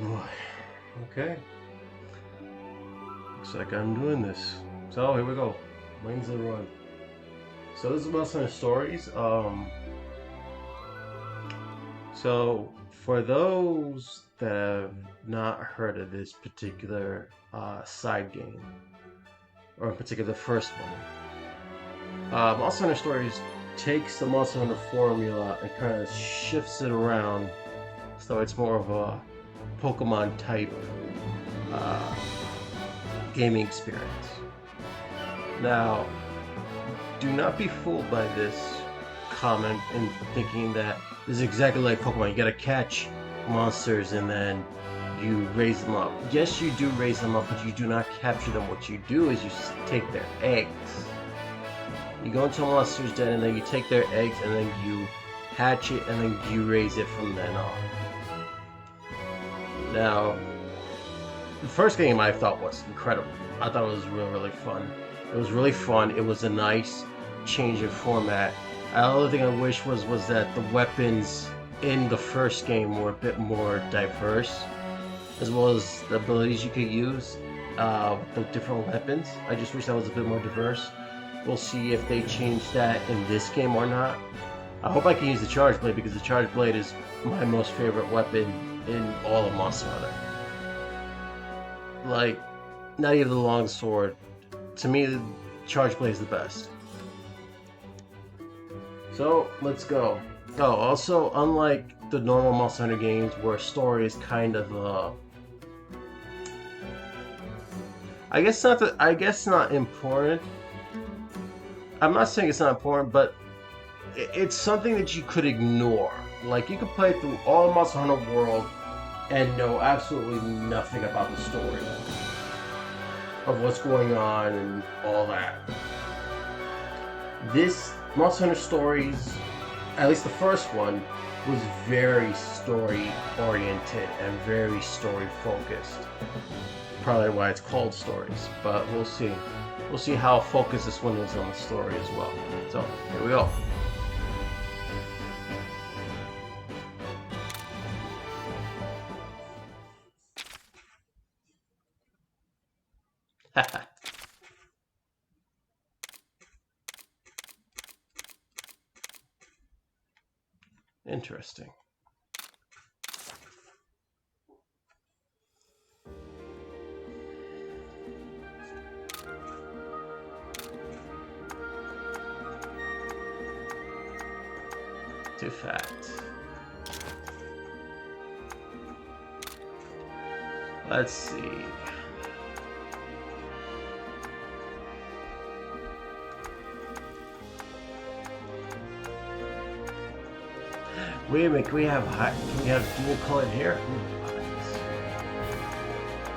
boy. Okay. Looks like I'm doing this. So here we go. Wings the run. So this is about some stories. So for those that have not heard of this particular side game, or in particular the first one, Monster Hunter Stories takes the Monster Hunter formula and kind of shifts it around, so it's more of a Pokemon type uh, gaming experience. Now, do not be fooled by this comment in thinking that this is exactly like Pokemon. You gotta catch monsters and then you raise them up. Yes, you do raise them up, but you do not capture them. What you do is you take their eggs. You go into a monster's den and then you take their eggs and then you hatch it and then you raise it from then on. Now, the first game I thought was incredible. I thought it was really fun. It was really fun. It was a nice change of format. The only thing I wish was that the weapons in the first game were a bit more diverse, as well as the abilities you could use with the different weapons. I just wish that was a bit more diverse. We'll see if they change that in this game or not. I hope I can use the Charge Blade because the Charge Blade is my most favorite weapon in all of Monster Hunter. Like, not even the long sword. To me, the Charge Blade is the best. So, let's go. Oh, also, unlike the normal Monster Hunter games where story is kind of, I guess not important. I'm not saying it's not important, but it's something that you could ignore. Like, you could play through all Monster Hunter World and know absolutely nothing about the story of what's going on and all that. This Monster Hunter Stories, at least the first one, was very story oriented and very story focused. Probably why it's called Stories, but we'll see. We'll see how focused this one is on the story as well. So, here we go. Interesting. Too fat. Let's see. Wait a minute, can we have dual colored hair? Ooh, nice.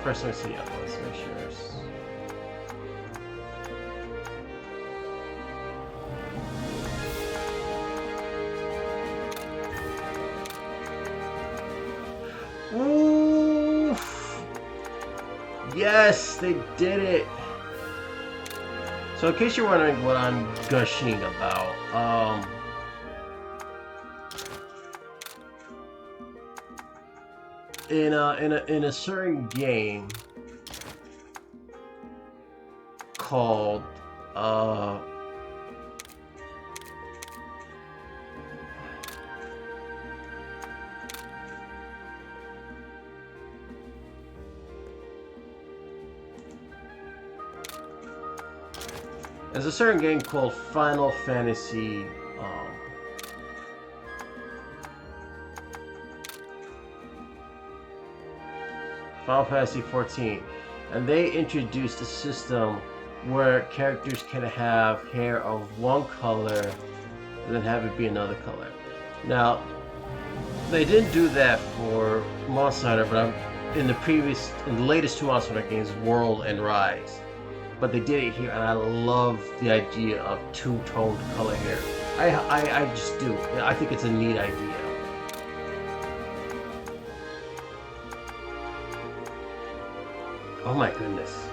First, let's see. Let's make sure. Oof! Yes, they did it. So, in case you're wondering what I'm gushing about, in a certain game called there's a certain game called Final Fantasy Final Fantasy 14, and they introduced a system where characters can have hair of one color and then have it be another color. Now, they didn't do that for Monster Hunter, but in the latest two Monster Hunter games, World and Rise. But they did it here, and I love the idea of two-toned color hair. I just do. I think it's a neat idea. Oh my goodness.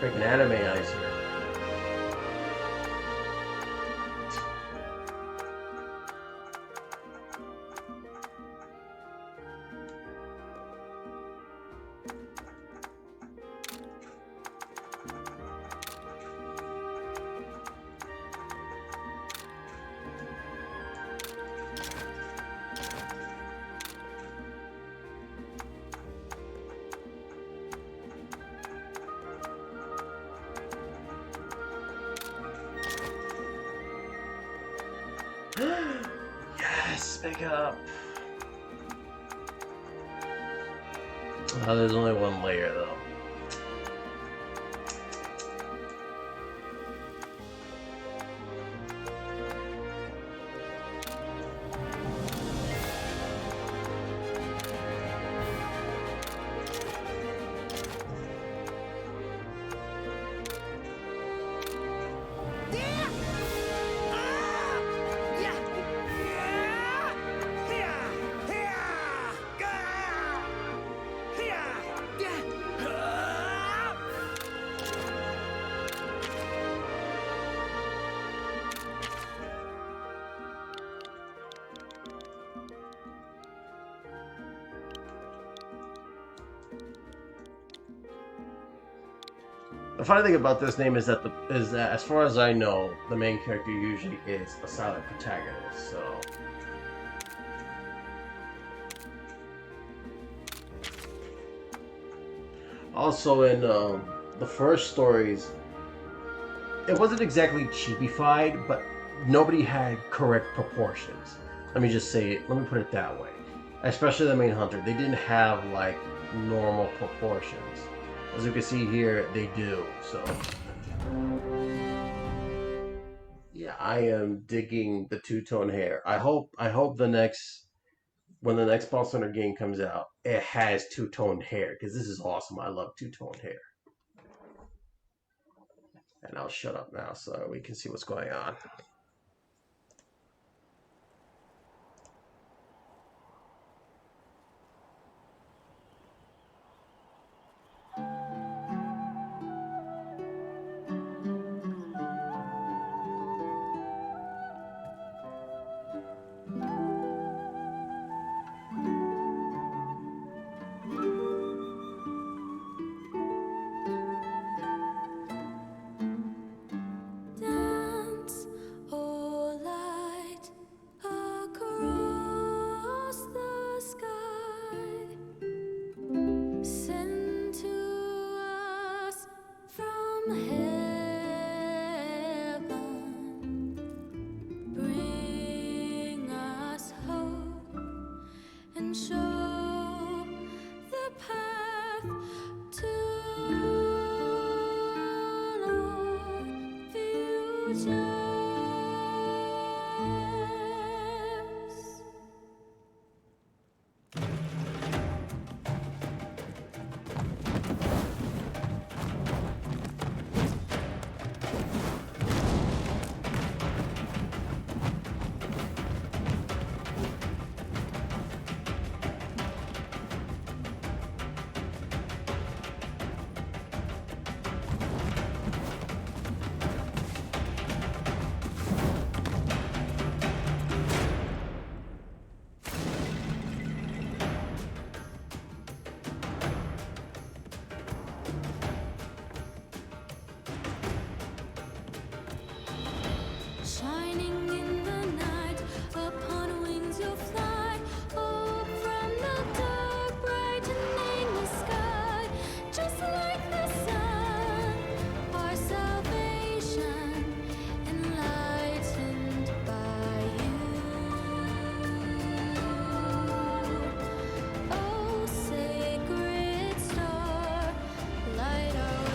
Freaking anime eyes here. Yes, pick up. There's only one layer though. The funny thing about this name is that as far as I know, the main character usually is a silent protagonist. So also in the first stories, it wasn't exactly cheapified, but nobody had correct proportions. Let me just say it. Let me put it that way. Especially the main hunter, they didn't have like normal proportions. As you can see here, they do. So yeah, I am digging the two-tone hair. I hope when the next Monster Hunter game comes out, it has two-toned hair because this is awesome. I love two-toned hair. And I'll shut up now so we can see what's going on. Dance, oh light, across the sky. Send to us from heaven. Bring us hope and show the path to our futures. Shining in the night, upon wings you'll fly. Oh, from the dark, brightening the sky. Just like the sun, our salvation, enlightened by you. Oh, sacred star, light our way.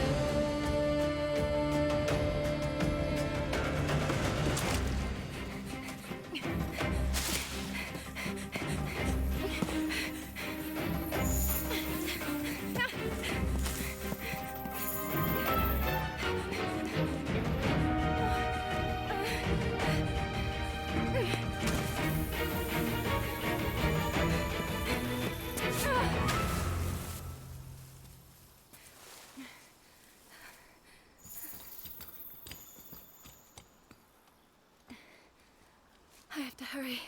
I have to hurry.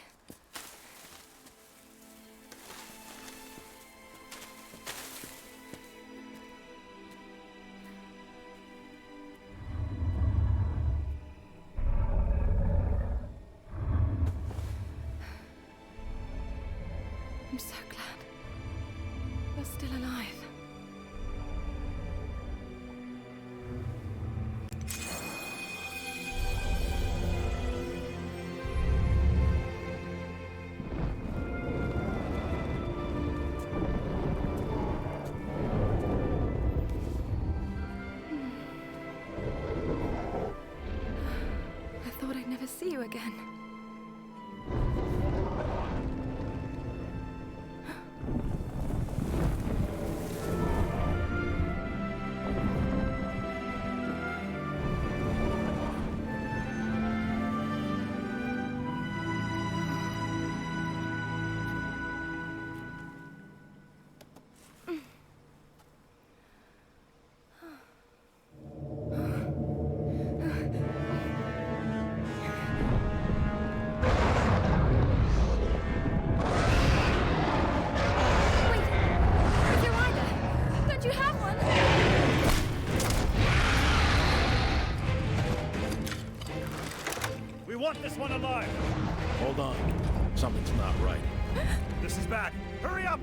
I'm so glad you're still alive. see you again. We want this one alive! Hold on. Something's not right. This is bad. Hurry up!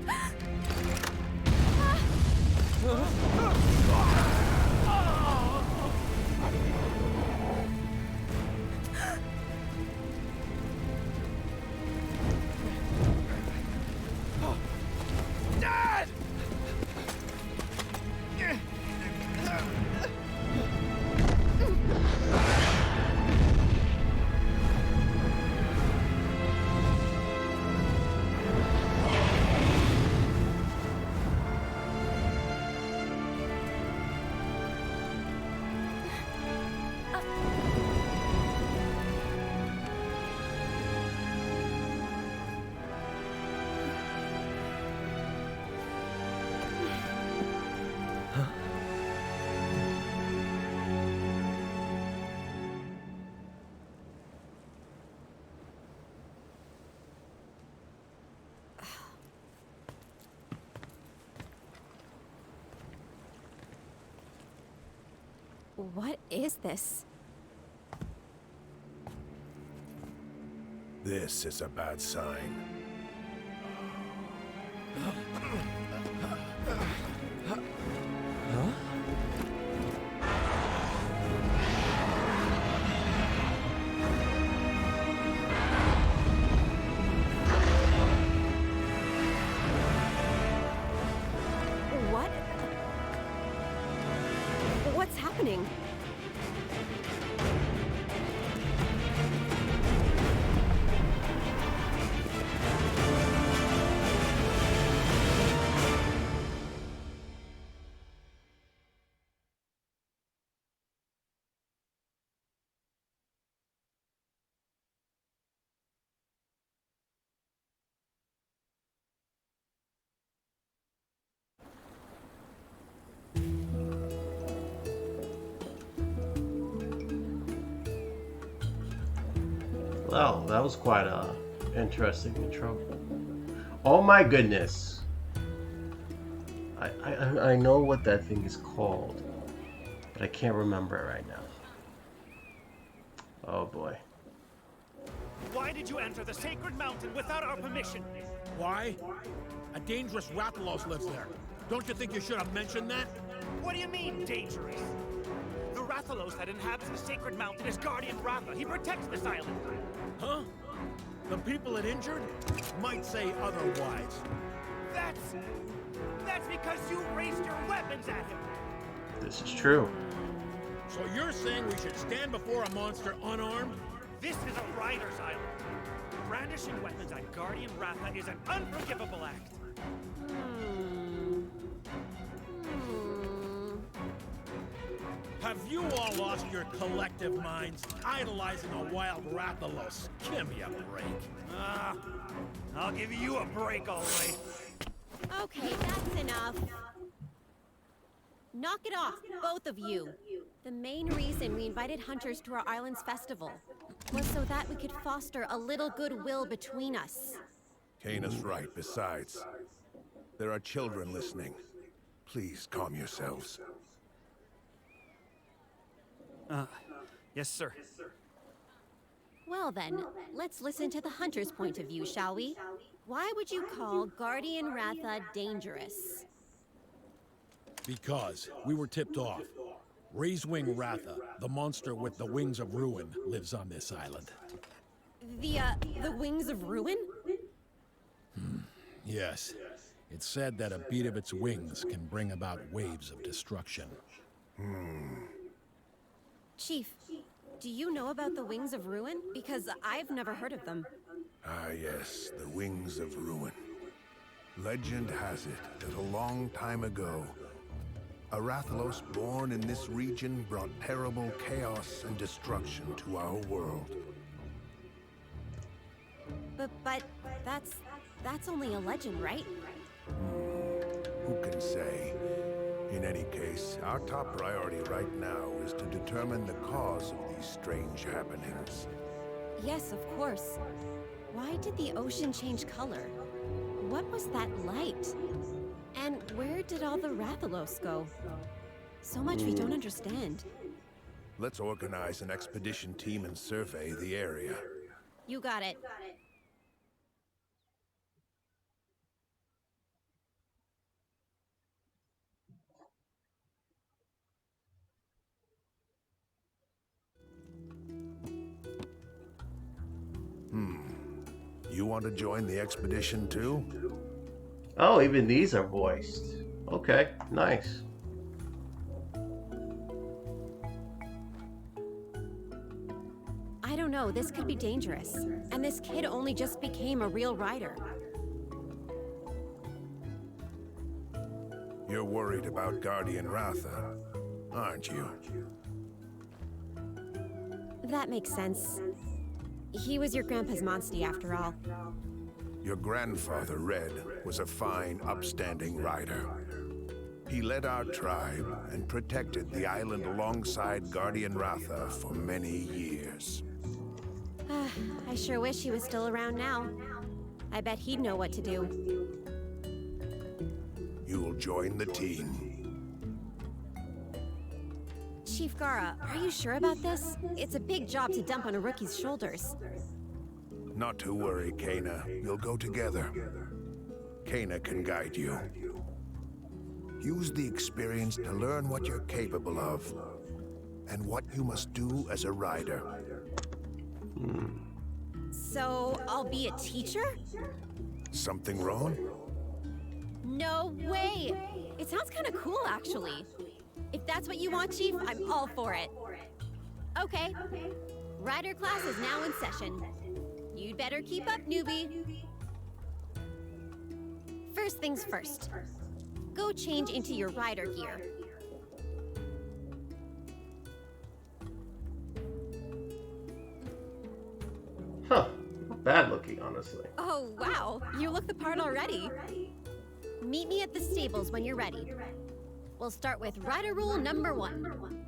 Dad! What is this? This is a bad sign. What? What's happening? Well, that was quite a interesting intro. Oh my goodness. I know what that thing is called, but I can't remember it right now. Oh boy. Why did you enter the sacred mountain without our permission? Why? A dangerous Rathalos lives there. Don't you think you should have mentioned that? What do you mean, dangerous? The Rathalos that inhabits the sacred mountain is Guardian Ratha. He protects this island. Huh? The people it injured might say otherwise. That's because you raised your weapons at him. This is true. So you're saying we should stand before a monster unarmed? This is a rider's island. Brandishing weapons at Guardian Ratha is an unforgivable act. Have you all lost your collective minds, idolizing a wild Rathalos? Give me a break. I'll give you a break, all right. Okay, that's enough. Knock it off, both of you. The main reason we invited hunters to our island's festival was so that we could foster a little goodwill between us. Kana's right. Besides, there are children listening. Please calm yourselves. Yes, sir. Well then, let's listen to the hunter's point of view, shall we? Why would you call Guardian Ratha dangerous? Because we were tipped off. Raisewing Ratha, the monster with the wings of ruin, lives on this island. The wings of ruin? Yes. It's said that a beat of its wings can bring about waves of destruction. Chief, Do you know about the Wings of Ruin? Because I've never heard of them. Ah, yes, the Wings of Ruin. Legend has it that a long time ago, a Rathalos born in this region brought terrible chaos and destruction to our world. But that's only a legend, right? Who can say? In any case, our top priority right now is to determine the cause of these strange happenings. Yes, of course. Why did the ocean change color? What was that light? And where did all the Rathalos go? So much we don't understand. Let's organize an expedition team and survey the area. You got it. You want to join the expedition too? Oh, even these are voiced. Okay, nice. I don't know, this could be dangerous. And this kid only just became a real rider. You're worried about Guardian Ratha, aren't you? That makes sense. He was your grandpa's monstie after all. Your grandfather, Red, was a fine, upstanding rider. He led our tribe and protected the island alongside Guardian Ratha for many years. I sure wish he was still around now. I bet he'd know what to do. You'll join the team. Chief Gara, are you sure about this? It's a big job to dump on a rookie's shoulders. Not to worry, Kana. You'll go together. Kana can guide you. Use the experience to learn what you're capable of, and what you must do as a rider. So, I'll be a teacher? Something wrong? No way! It sounds kind of cool, actually. If that's what you want, Chief, I'm all for it. Okay. Rider class is now in session. You'd better keep up, newbie. First things first. Go change into your rider gear. Huh. Not bad looking, honestly. Oh, wow. You look the part already. Meet me at the stables when you're ready. We'll start with rider rule number 1.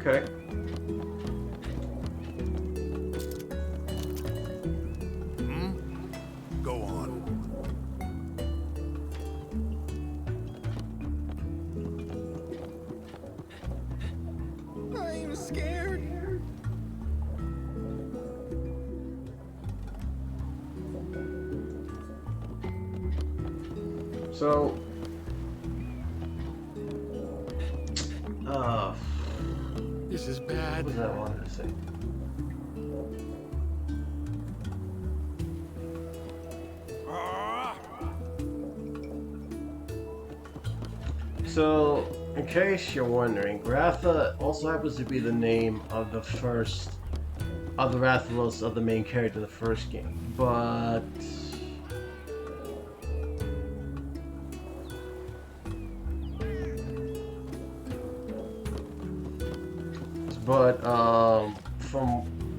Okay. Go on. I'm scared. So, This is what bad. was that I wanted to say? So, in case you're wondering, Ratha also happens to be the name of the first of the Rathalos of the main character in the first game, but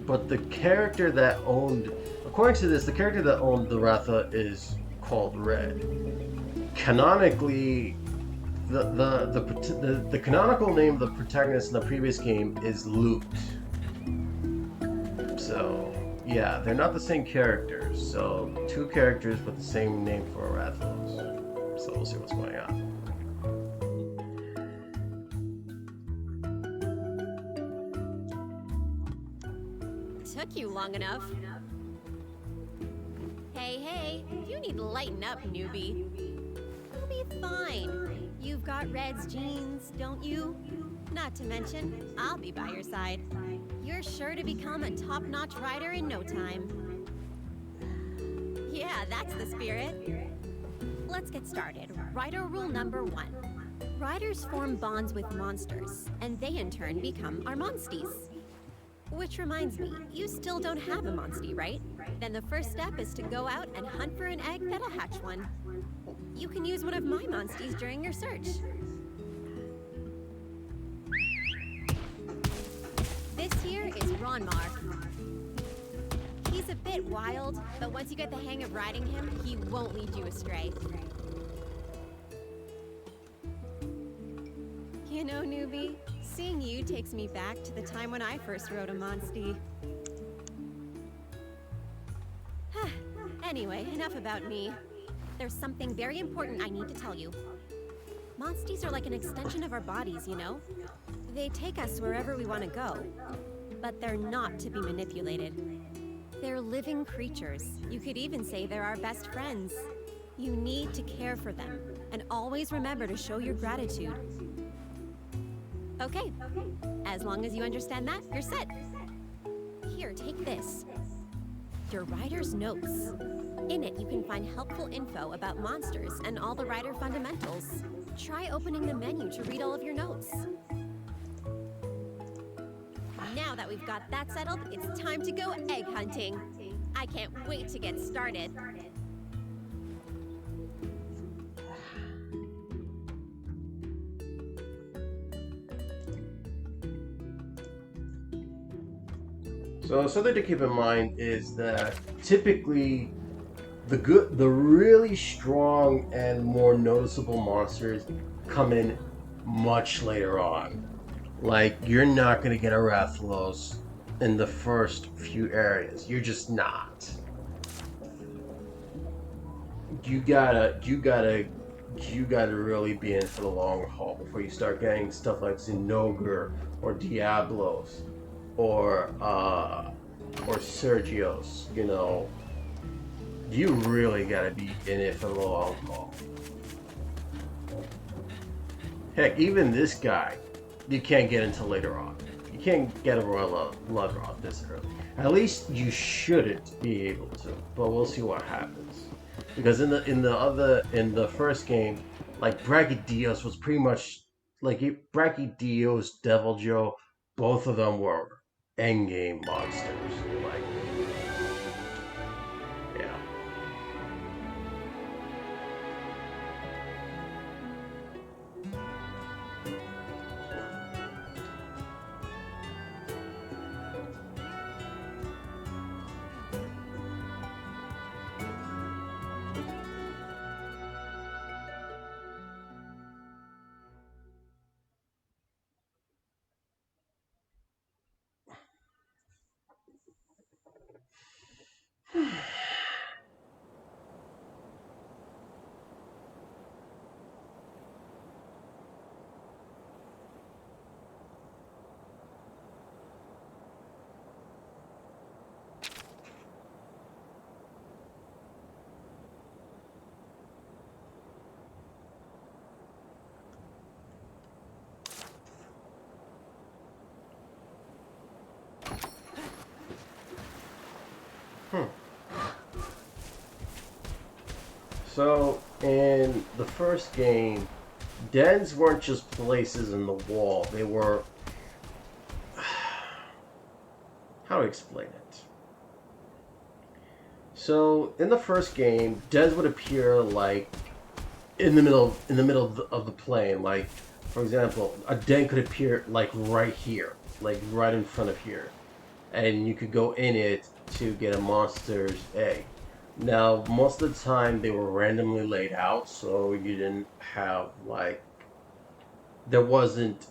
but the character that owned, according to this, the character that owned the Ratha is called Red. Canonically, the canonical name of the protagonist in the previous game is Lute. So yeah, they're not the same characters. So two characters with the same name for a Rathalos. So we'll see what's going on. Took you long enough. Hey, you need to lighten up, newbie. You'll be fine. You've got Red's genes, don't you? Not to mention, I'll be by your side. You're sure to become a top-notch rider in no time. Yeah, that's the spirit. Let's get started. Rider rule number 1. Riders form bonds with monsters, and they in turn become our monsties. Which reminds me, you still don't have a monstie, right? Then the first step is to go out and hunt for an egg that'll hatch one. You can use one of my monsties during your search. This here is Ronmar. He's a bit wild, but once you get the hang of riding him, he won't lead you astray. You know, newbie, seeing you takes me back to the time when I first rode a monstie. Anyway, enough about me. There's something very important I need to tell you. Monsties are like an extension of our bodies, you know? They take us wherever we want to go, but they're not to be manipulated. They're living creatures. You could even say they're our best friends. You need to care for them, and always remember to show your gratitude. Okay, as long as you understand that, you're set. Here, take this. Your rider's notes. In it, you can find helpful info about monsters and all the rider fundamentals. Try opening the menu to read all of your notes. Now that we've got that settled, it's time to go egg hunting. I can't wait to get started. So something to keep in mind is that typically the really strong and more noticeable monsters come in much later on. Like, you're not gonna get a Rathalos in the first few areas. You're just not. You gotta really be in for the long haul before you start getting stuff like Zinogre or Diablos or Sergios. You know, you really gotta be in it for the long haul. Heck, even this guy, you can't get until later on. You can't get a Royal Bloodroth this early. At least you shouldn't be able to, but we'll see what happens. Because in the first game, like Brachydios was pretty much like Brachydios, Devil Joe, both of them were endgame monsters. Like, yeah. So, in the first game, dens weren't just places in the wall. They were... How to explain it? So, in the first game, dens would appear like in the middle of the plane. Like, for example, a den could appear like right here, like right in front of here, and you could go in it to get a monster's egg. Now, most of the time they were randomly laid out, so you didn't have like there wasn't.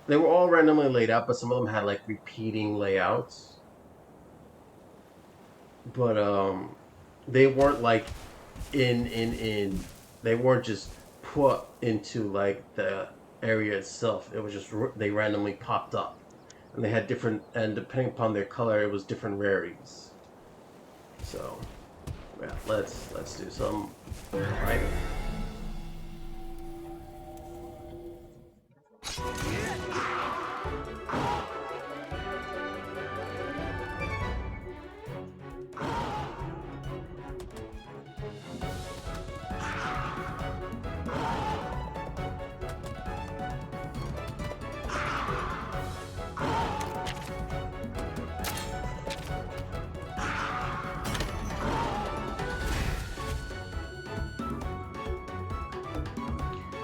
They were all randomly laid out, but some of them had like repeating layouts. but they weren't like in they weren't just put into like the area itself. It was just they randomly popped up, and they had different, and depending upon their color, it was different rarities. So yeah, let's do some fighting.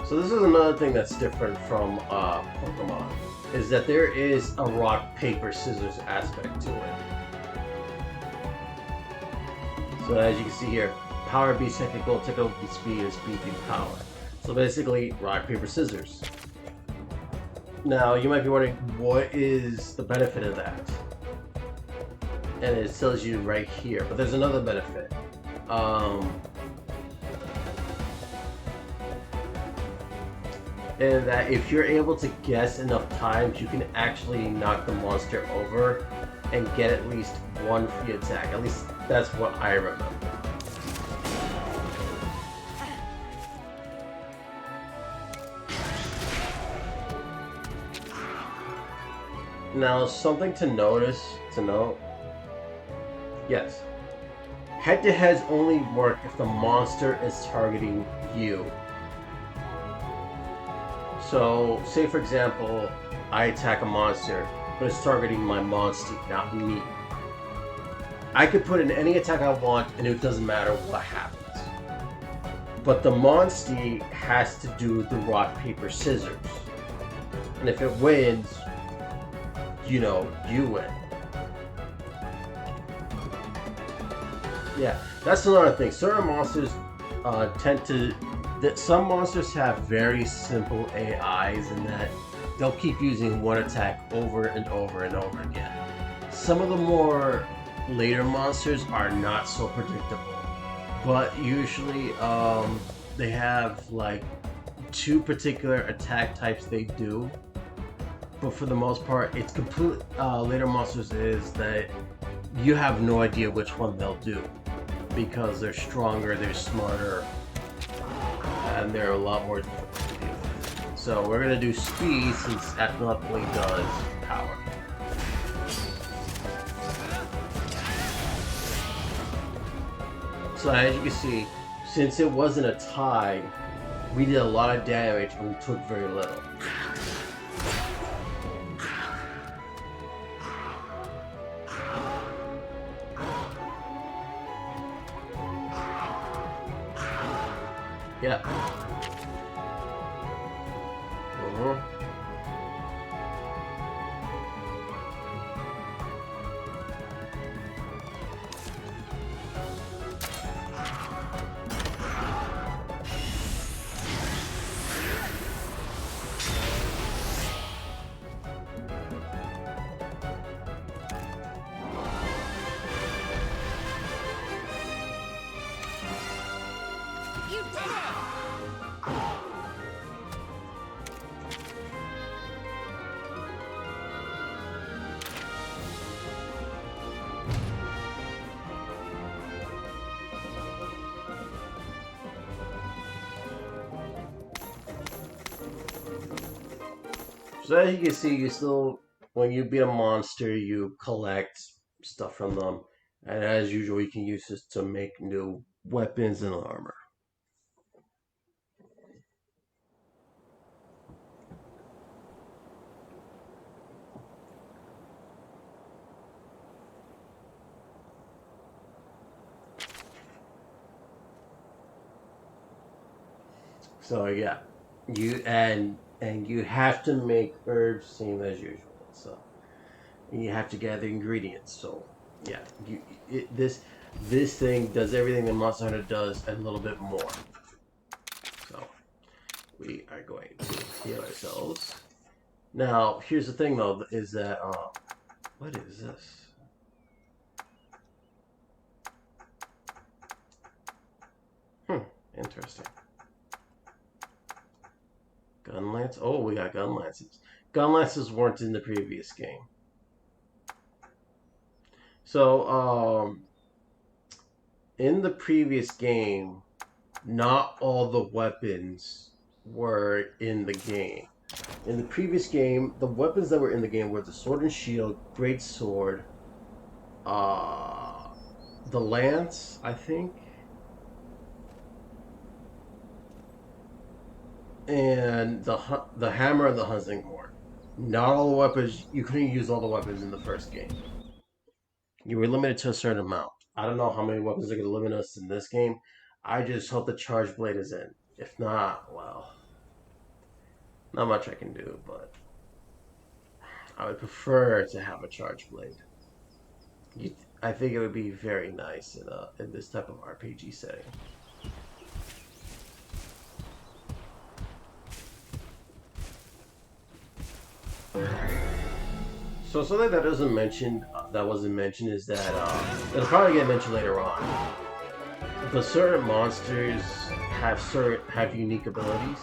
So this is another thing that's different from Pokemon, is that there is a rock, paper, scissors aspect to it. So as you can see here, power beats technical, technical beats speed, and speed beats power. So basically, rock, paper, scissors. Now, you might be wondering, what is the benefit of that? And it tells you right here, but there's another benefit. And that if you're able to guess enough times, you can actually knock the monster over and get at least one free attack. At least that's what I remember. Now, something to note, yes, head-to-heads only work if the monster is targeting you. So, say for example, I attack a monster, but it's targeting my monster, not me. I could put in any attack I want, and it doesn't matter what happens. But the monster has to do the rock, paper, scissors. And if it wins, you know, you win. Yeah, that's another thing. Certain monsters tend to... Some monsters have very simple AIs in that they'll keep using one attack over and over and over again. Some of the more later monsters are not so predictable, but usually they have like two particular attack types they do. But for the most part, it's complete. Later monsters is that you have no idea which one they'll do because they're stronger, they're smarter, and they're a lot more difficult to deal with. So we're gonna do speed since athletically does power. So as you can see, since it wasn't a tie, we did a lot of damage and we took very little. Yeah. You did it! So as you can see, you still, when you beat a monster, you collect stuff from them. And as usual, you can use this to make new weapons and armor. So yeah, and you have to make herbs same as usual. So and you have to gather ingredients. So yeah, this thing does everything that Monster Hunter does and a little bit more. So we are going to heal ourselves. Now here's the thing though, is that what is this? Interesting. Gun lance. Oh, we got gun lances. Gun lances weren't in the previous game. So, in the previous game, not all the weapons were in the game. In the previous game, the weapons that were in the game were the sword and shield, great sword, uh, the lance, I think, and the hammer and the hunting horn. Not all the weapons. You couldn't use all the weapons in the first game. You were limited to a certain amount. I don't know how many weapons they're going to limit us in this game. I just hope the charge blade is in. If not, well, not much I can do, but I would prefer to have a charge blade. I think it would be very nice in this type of RPG setting. So something that wasn't mentioned is that it'll probably get mentioned later on. But certain monsters have unique abilities.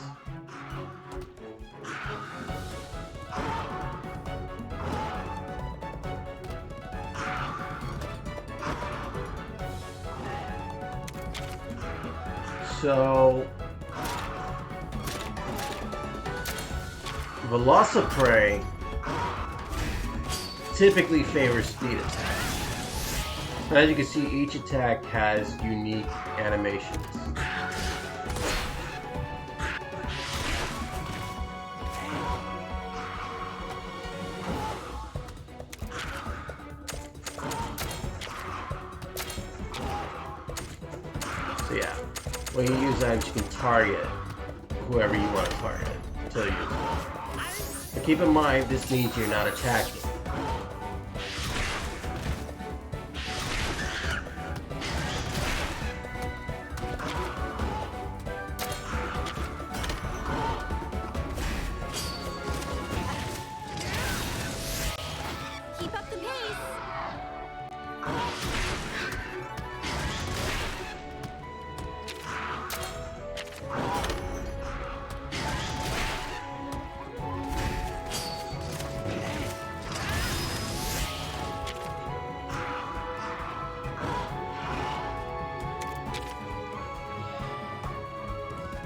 So, Velociprey typically favors speed attacks. As you can see, each attack has unique animations. So yeah, when you use that, you can target whoever you want to target until you use it. But keep in mind, this means you're not attacking. Keep up the pace.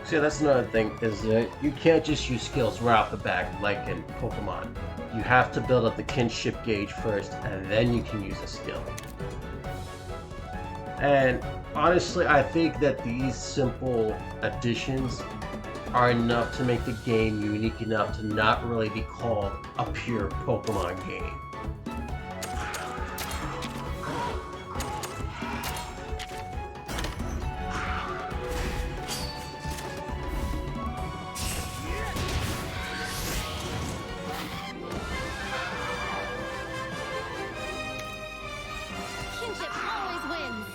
See, that's another thing, is that you can't just use skills right off the bat like in Pokemon. You have to build up the kinship gauge first, and then you can use a skill. And honestly, I think that these simple additions are enough to make the game unique enough to not really be called a pure Pokemon game. Kinship always wins.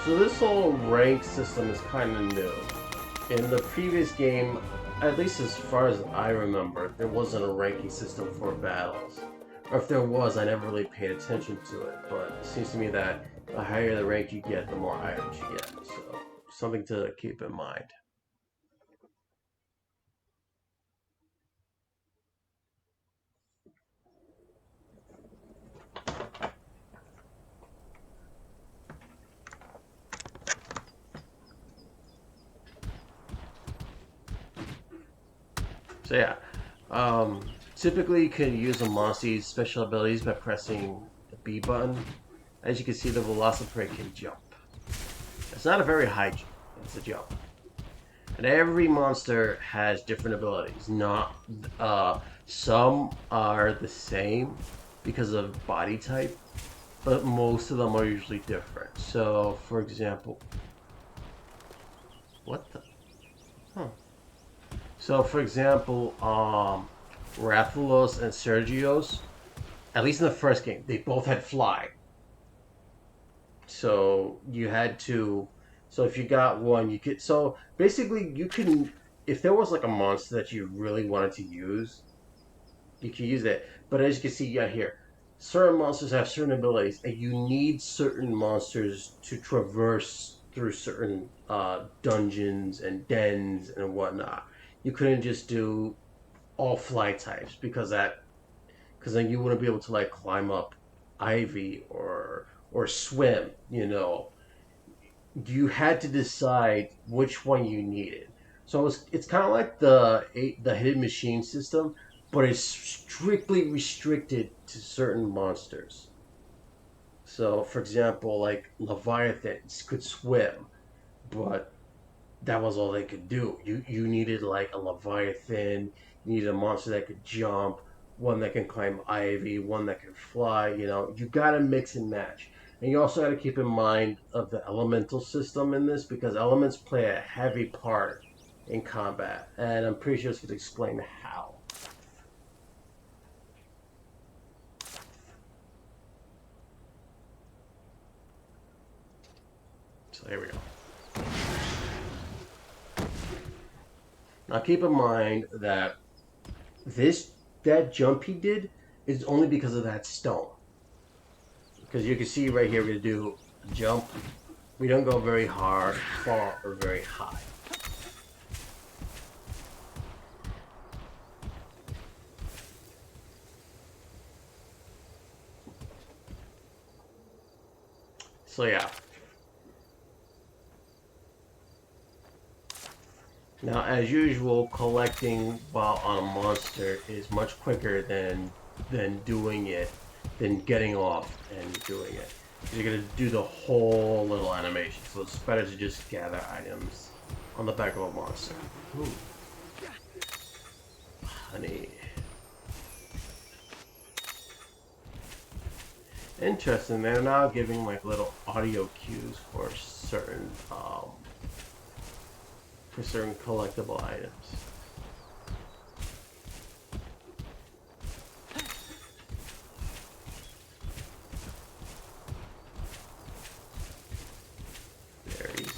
So this whole rank system is kind of new. In the previous game, at least as far as I remember, there wasn't a ranking system for battles. Or if there was, I never really paid attention to it, but it seems to me that the higher the rank you get, the more items you get. So, something to keep in mind. So yeah, typically you can use a monster's special abilities by pressing the B button. As you can see, the Velociprey can jump. It's not a very high jump, it's a jump. And every monster has different abilities. Not some are the same because of body type, but most of them are usually different. So, for example, what the? Huh. So, for example, Rathalos and Sergios, at least in the first game, they both had fly. So you had to. So if you got one, you could. So basically, you can. If there was like a monster that you really wanted to use, You can use it. But as you can see yeah, here, certain monsters have certain abilities, and you need certain monsters to traverse through certain dungeons and dens and whatnot. You couldn't just do all fly types because then you wouldn't be able to like climb up ivy or swim. You had to decide which one you needed. So it's kind of like the hidden machine system, but it's strictly restricted to certain monsters. So, for example, like leviathans could swim, but that was all they could do. You needed like a leviathan, you needed a monster that could jump, one that can climb ivy, one that can fly. You gotta mix and match. And you also got to keep in mind of the elemental system in this because elements play a heavy part in combat, and I'm pretty sure it's going to explain how. So here we go. Now keep in mind that that jump he did is only because of that stone. Because you can see right here, we're going to do a jump. We don't go very hard, far, or very high. So yeah. Now, as usual, collecting while on a monster is much quicker than doing it, than getting off and doing it. You're gonna do the whole little animation, so it's better to just gather items on the back of a monster. Ooh. Honey. Interesting. They're now giving like little audio cues for certain collectible items. Berries.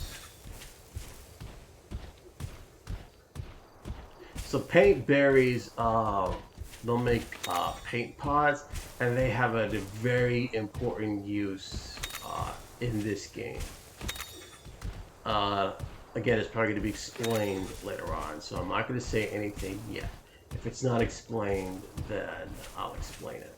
So paint berries, they'll make paint pods, and they have a very important use in this game. Again, it's probably going to be explained later on, so I'm not going to say anything yet. If it's not explained, then I'll explain it.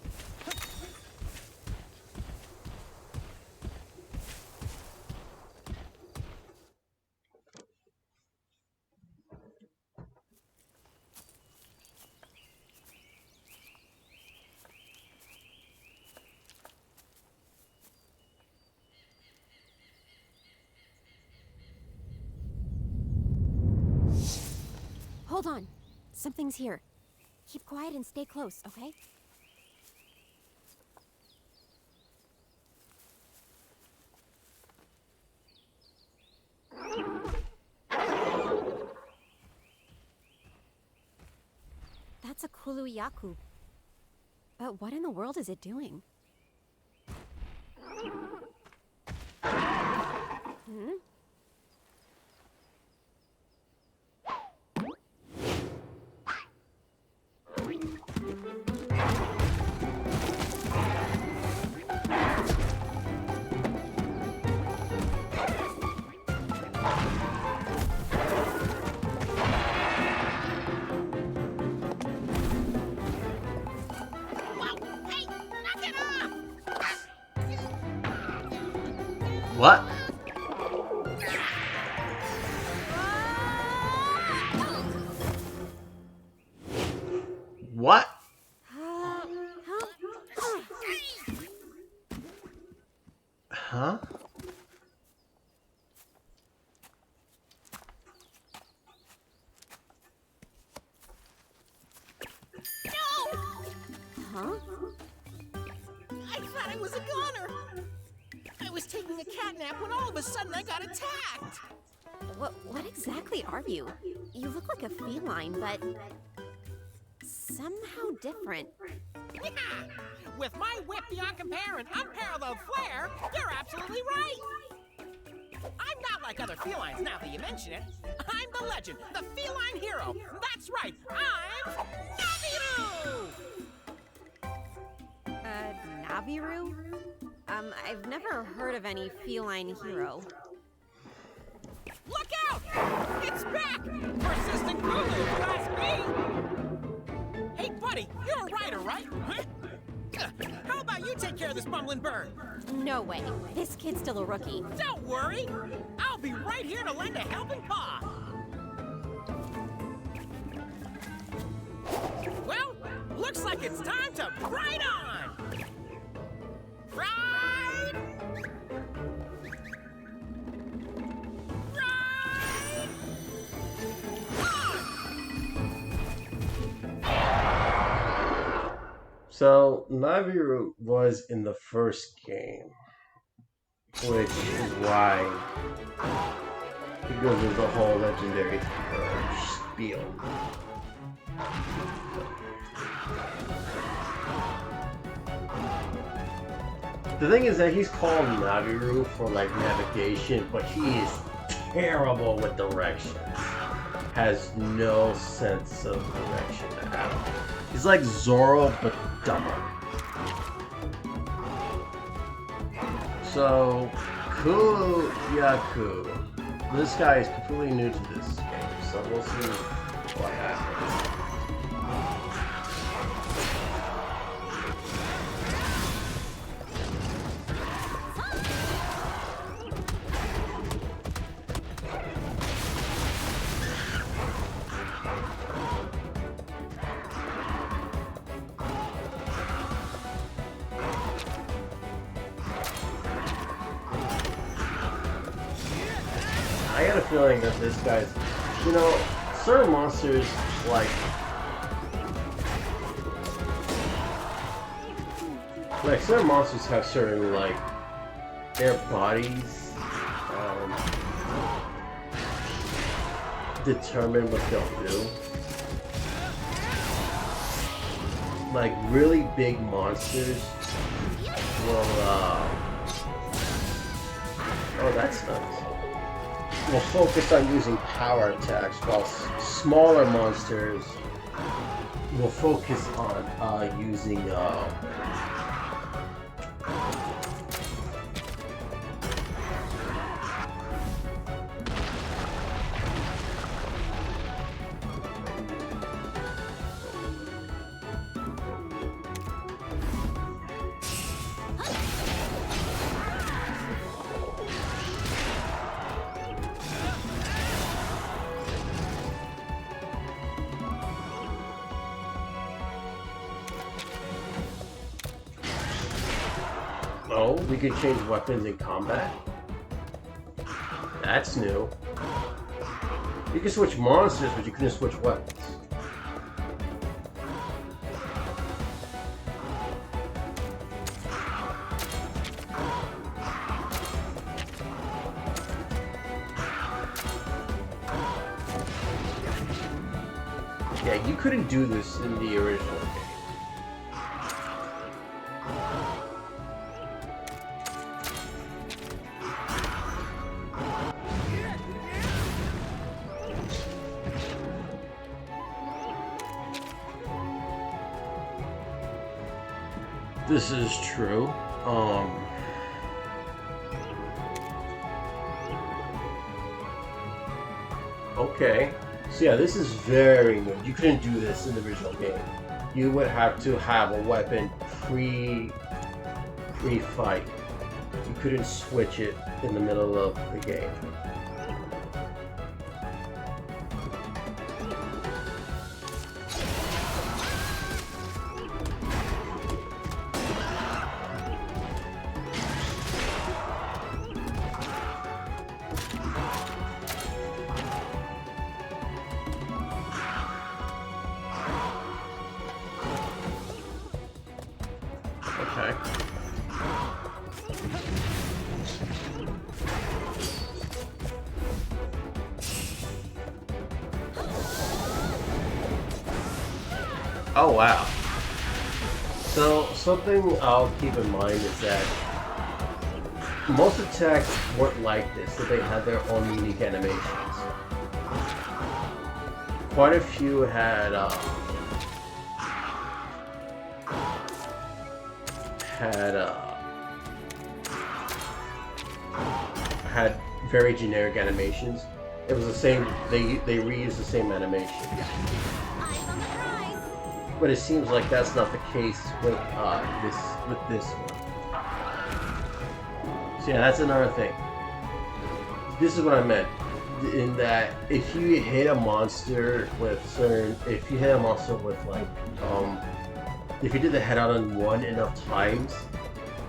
Hold on. Something's here. Keep quiet and stay close, okay? That's a Kuluyaku. But what in the world is it doing? Hmm? What? What? Huh? Huh? I thought I was a goner. I was taking a cat nap when all of a sudden I got attacked. What exactly are you? You look like a feline, but somehow different. With my whip beyond compare and unparalleled flair, you're absolutely right. I'm not like other felines now that you mention it. I'm the legend, the feline hero. That's right, I'm Naviru! Naviru? I've never heard of any feline hero. Look out! It's back! Persistent Gulu, if you ask me! Hey, buddy, you're a rider, right? Huh? How about you take care of this bumbling bird? No way. This kid's still a rookie. Don't worry! I'll be right here to lend a helping paw! Well, looks like it's time to ride on! Ride! Ride! On! So Naviru was in the first game, which is why he goes with the whole legendary spiel. The thing is that he's called Naviru for like navigation, but he is terrible with directions. Has no sense of direction at all. He's like Zoro, but dumber. So, Yaku. This guy is completely new to this game, so we'll see what happens. I got a feeling that this guy's, you know, certain monsters, like certain monsters have certain, like, their bodies, determine what they'll do. Like, really big monsters will, oh, that's nice. Will focus on using power attacks, while smaller monsters will focus on using oh, we can change weapons in combat? That's new. You can switch monsters, but you couldn't switch weapons. Yeah, you couldn't do this in the original game. This is true. Okay. So yeah, this is very new. You couldn't do this in the original game. You would have to have a weapon pre-fight. You couldn't switch it in the middle of the game. Okay. Oh wow. So something I'll keep in mind is that most attacks weren't like this, so they had their own unique animations. Quite a few had very generic animations. It was the same. They reused the same animation. Eyes on the prize. But it seems like that's not the case with this one. So yeah, that's another thing. This is what I meant. In that, if you hit a monster with if you hit a monster with like, if you did the head on one enough times,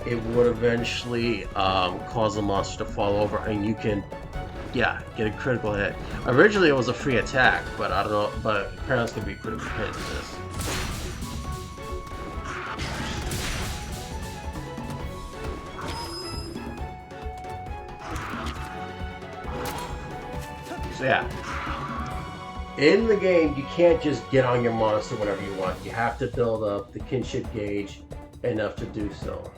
it would eventually cause the monster to fall over, and you can, yeah, get a critical hit. Originally, it was a free attack, but I don't know. But apparently, it's gonna be a critical hit in this. So yeah, in the game, you can't just get on your monster whenever you want. You have to build up the kinship gauge enough to do so.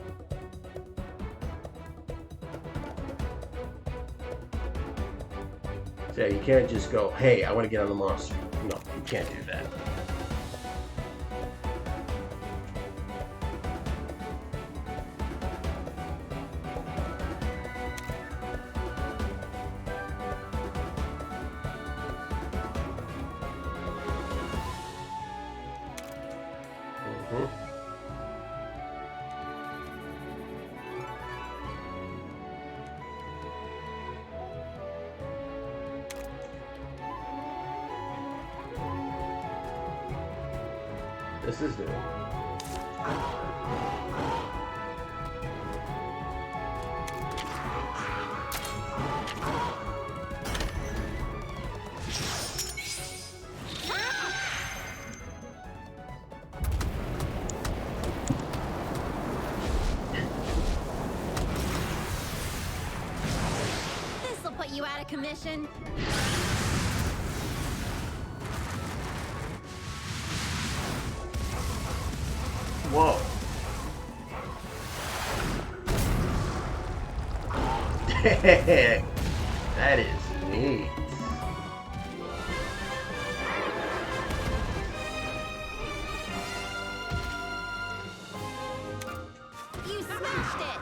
So yeah, you can't just go, hey, I want to get on the monster. No, you can't do that. This is new. This'll put you out of commission. Whoa. That is neat. You smashed it.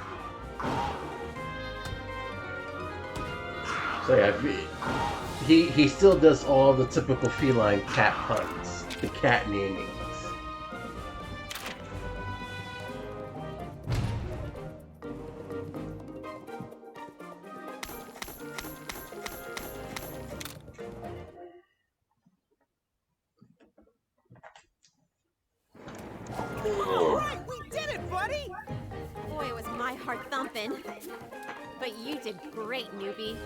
So yeah, he still does all the typical feline cat puns, the cat namings. All right, we did it, buddy. Boy, was my heart thumping. But you did great, newbie.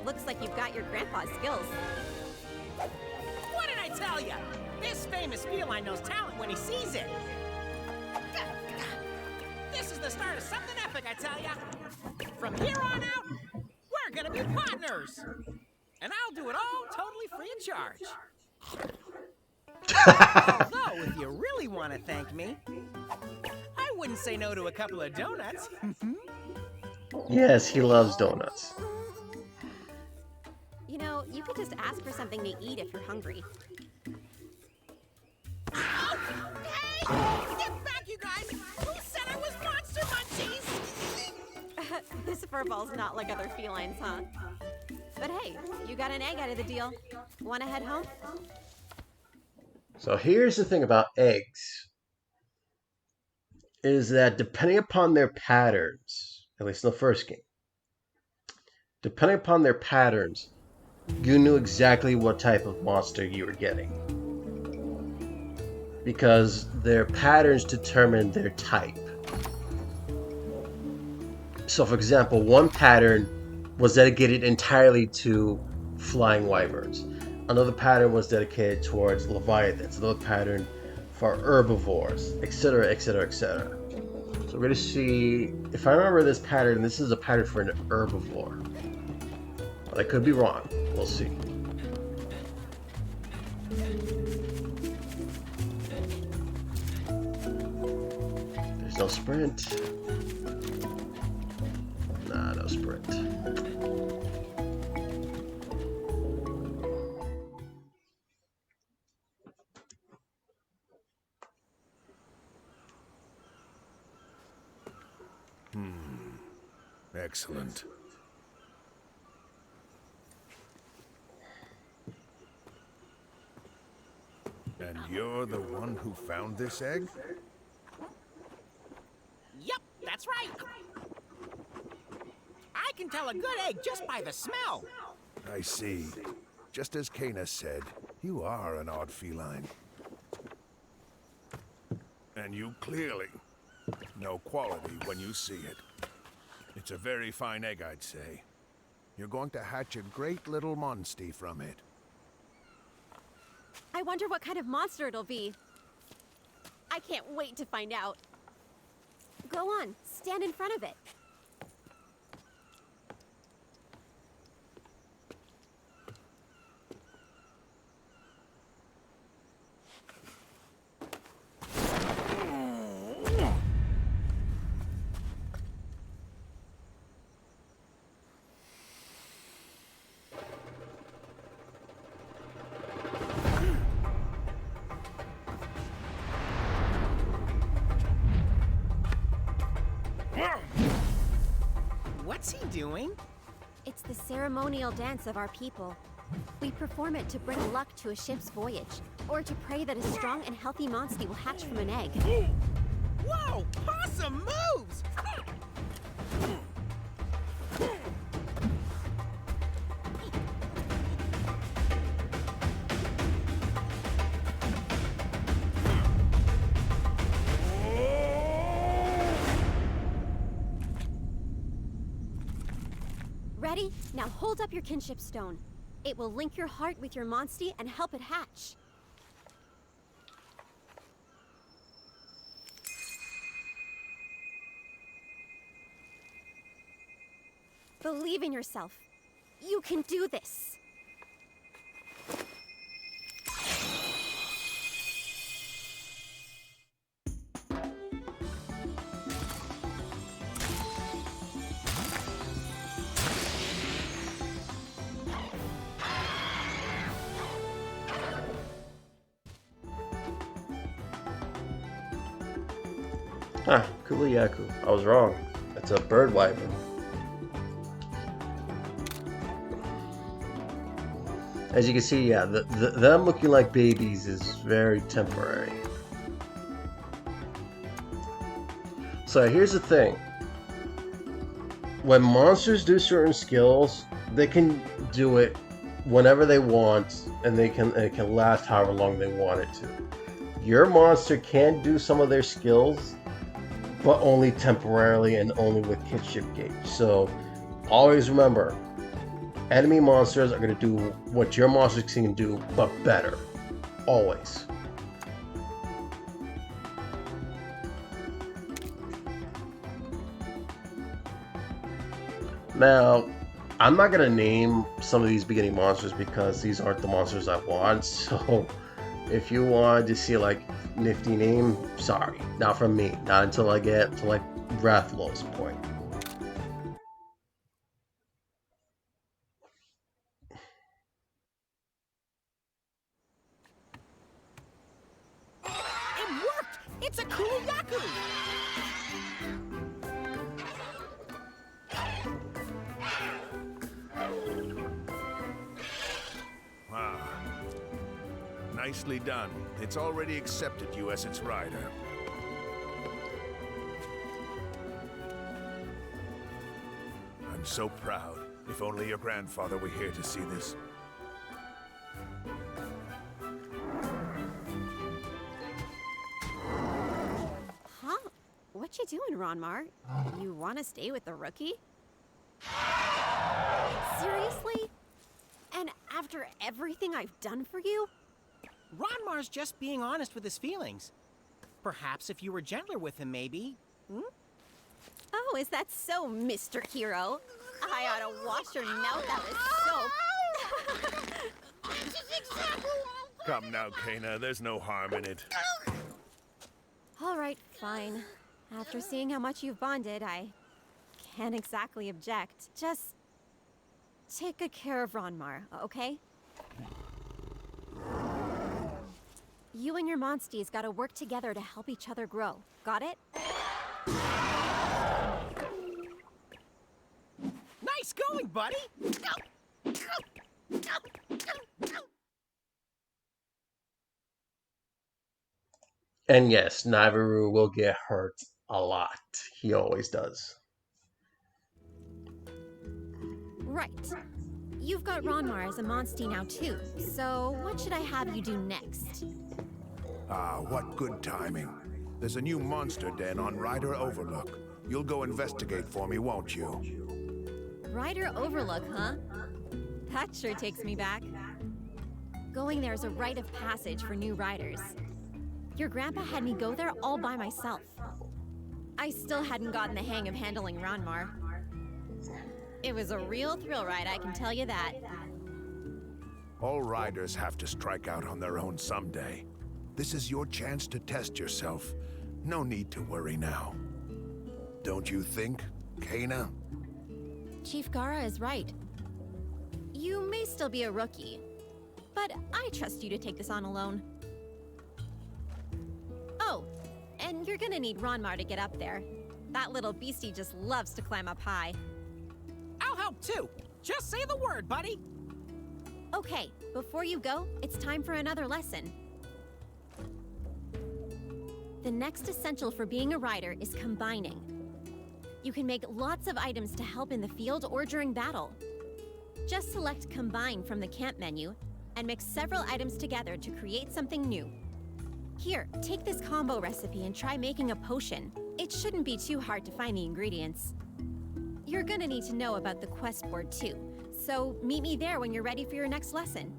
Looks like you've got your grandpa's skills. What did I tell you? This famous feline knows talent when he sees it. This is the start of something epic, I tell ya. From here on out, we're gonna be partners. And I'll do it all totally free of charge. Although, if you really want to thank me, I wouldn't say no to a couple of donuts. Yes, he loves donuts. You know, you could just ask for something to eat if you're hungry. Oh, hey! Get back, you guys! Who said I was Monster Munchies? This furball's not like other felines, huh? But hey, you got an egg out of the deal. Wanna head home? So here's the thing about eggs, is that depending upon their patterns, at least in the first game, depending upon their patterns, you knew exactly what type of monster you were getting. Because their patterns determine their type. So for example, one pattern was dedicated entirely to flying wyverns. Another pattern was dedicated towards leviathans. Another pattern for herbivores, etc., etc., etc. So we're going to see, if I remember this pattern, this is a pattern for an herbivore. But I could be wrong. We'll see. There's no sprint. Nah, no sprint. Excellent. And you're the one who found this egg? Yep, that's right. I can tell a good egg just by the smell. I see. Just as Kana said, you are an odd feline. And you clearly know quality when you see it. It's a very fine egg, I'd say. You're going to hatch a great little monstie from it. I wonder what kind of monster it'll be. I can't wait to find out. Go on, stand in front of it. What's he doing? It's the ceremonial dance of our people. We perform it to bring luck to a ship's voyage, or to pray that a strong and healthy monster will hatch from an egg. Whoa! Awesome moves! Ready? Now hold up your kinship stone. It will link your heart with your monstie and help it hatch. Believe in yourself. You can do this. Ah, Kuliyaku. I was wrong. It's a bird wyvern. As you can see, yeah, them looking like babies is very temporary. So here's the thing. When monsters do certain skills, they can do it whenever they want, and it can last however long they want it to. Your monster can do some of their skills, but only temporarily and only with kinship gauge. So always remember, enemy monsters are going to do what your monsters can do, but better. Always. Now, I'm not going to name some of these beginning monsters because these aren't the monsters I want. So if you wanted to see like nifty name, sorry, not from me. Not until I get to like Rathalos point. It worked! It's a cool Yaku! Ah. Nicely done. It's already accepted you as its rider. I'm so proud. If only your grandfather were here to see this. Huh? What you doing, Ronmar? You want to stay with the rookie? Seriously? And after everything I've done for you? Ronmar's just being honest with his feelings. Perhaps if you were gentler with him, maybe. Hmm? Oh, is that so, Mr. Hero? I ought to wash your mouth out with soap. Come now, Kana. There's no harm in it. All right, fine. After seeing how much you've bonded, I can't exactly object. Just take good care of Ronmar, okay? You and your monsties gotta work together to help each other grow. Got it? buddy. And yes, Naviru will get hurt a lot. He always does. Right. You've got Ronmar as a Monstie now too, so what should I have you do next? Ah, what good timing. There's a new monster den on Ryder Overlook. You'll go investigate for me, won't you? Ryder Overlook, huh? That sure takes me back. Going there is a rite of passage for new riders. Your grandpa had me go there all by myself. I still hadn't gotten the hang of handling Ronmar. It was a real thrill ride, I can tell you that. All riders have to strike out on their own someday. This is your chance to test yourself. No need to worry now. Don't you think, Kena? Chief Gara is right. You may still be a rookie, but I trust you to take this on alone. Oh, and you're gonna need Ronmar to get up there. That little beastie just loves to climb up high. I'll help too. Just say the word, buddy. Okay, before you go, it's time for another lesson. The next essential for being a rider is combining. You can make lots of items to help in the field or during battle. Just select Combine from the camp menu and mix several items together to create something new. Here, take this combo recipe and try making a potion. It shouldn't be too hard to find the ingredients. You're gonna need to know about the quest board too, so meet me there when you're ready for your next lesson.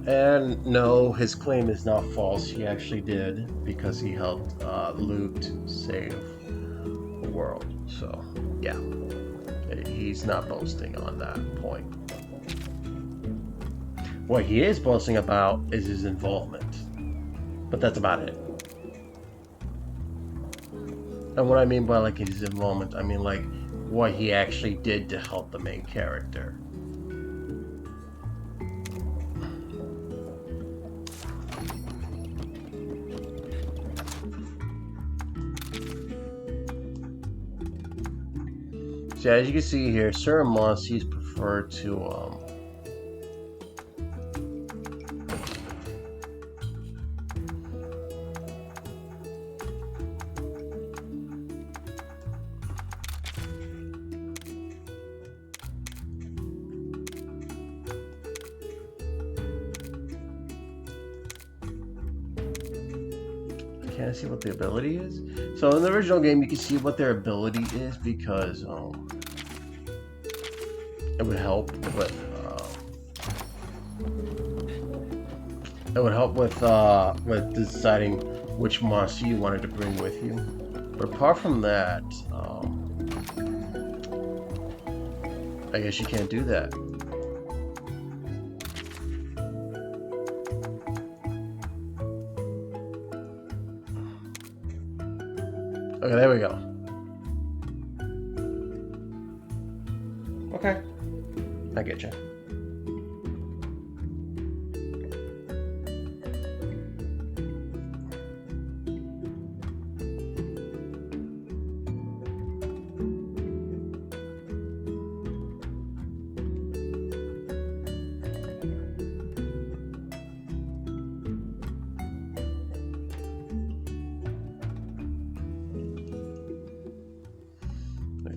And no, his claim is not false. He actually did, because he helped Luke save the world. So, yeah. He's not boasting on that point. What he is boasting about is his involvement. But that's about it. And what I mean by like his involvement, I mean like what he actually did to help the main character. So as you can see here, certain monsters prefer to can I see what the ability is? So in the original game, you can see what their ability is because it would help with with deciding which monster you wanted to bring with you. But apart from that, I guess you can't do that. Okay, there we go. Okay. I get you.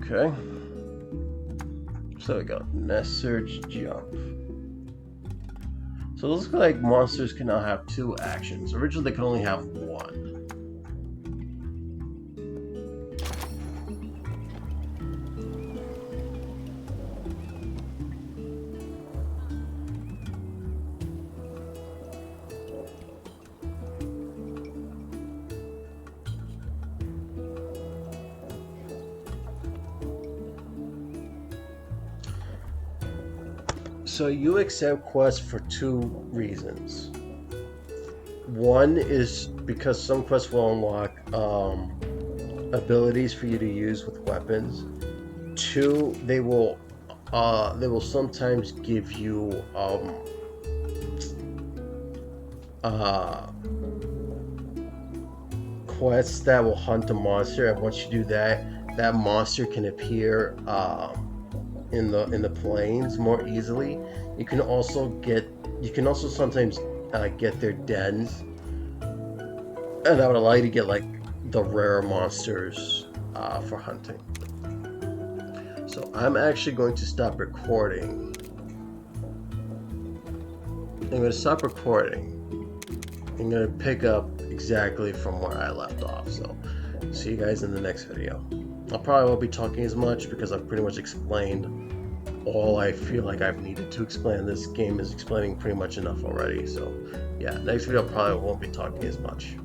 Okay. So we got nest search, jump. So it looks like monsters can now have 2 actions. Originally they could only have 1. So you accept quests for 2 reasons. One is because some quests will unlock abilities for you to use with weapons. 2, they will sometimes give you quests that will hunt a monster, and once you do that, that monster can appear in the plains more easily. You can also sometimes get their dens, and that would allow you to get like the rare monsters for hunting. So I'm actually going to stop recording. I'm going to stop recording. I'm going to pick up exactly from where I left off. So see you guys in the next video. I probably won't be talking as much because I've pretty much explained all I feel like I've needed to explain. This game is explaining pretty much enough already. So yeah, next video I probably won't be talking as much.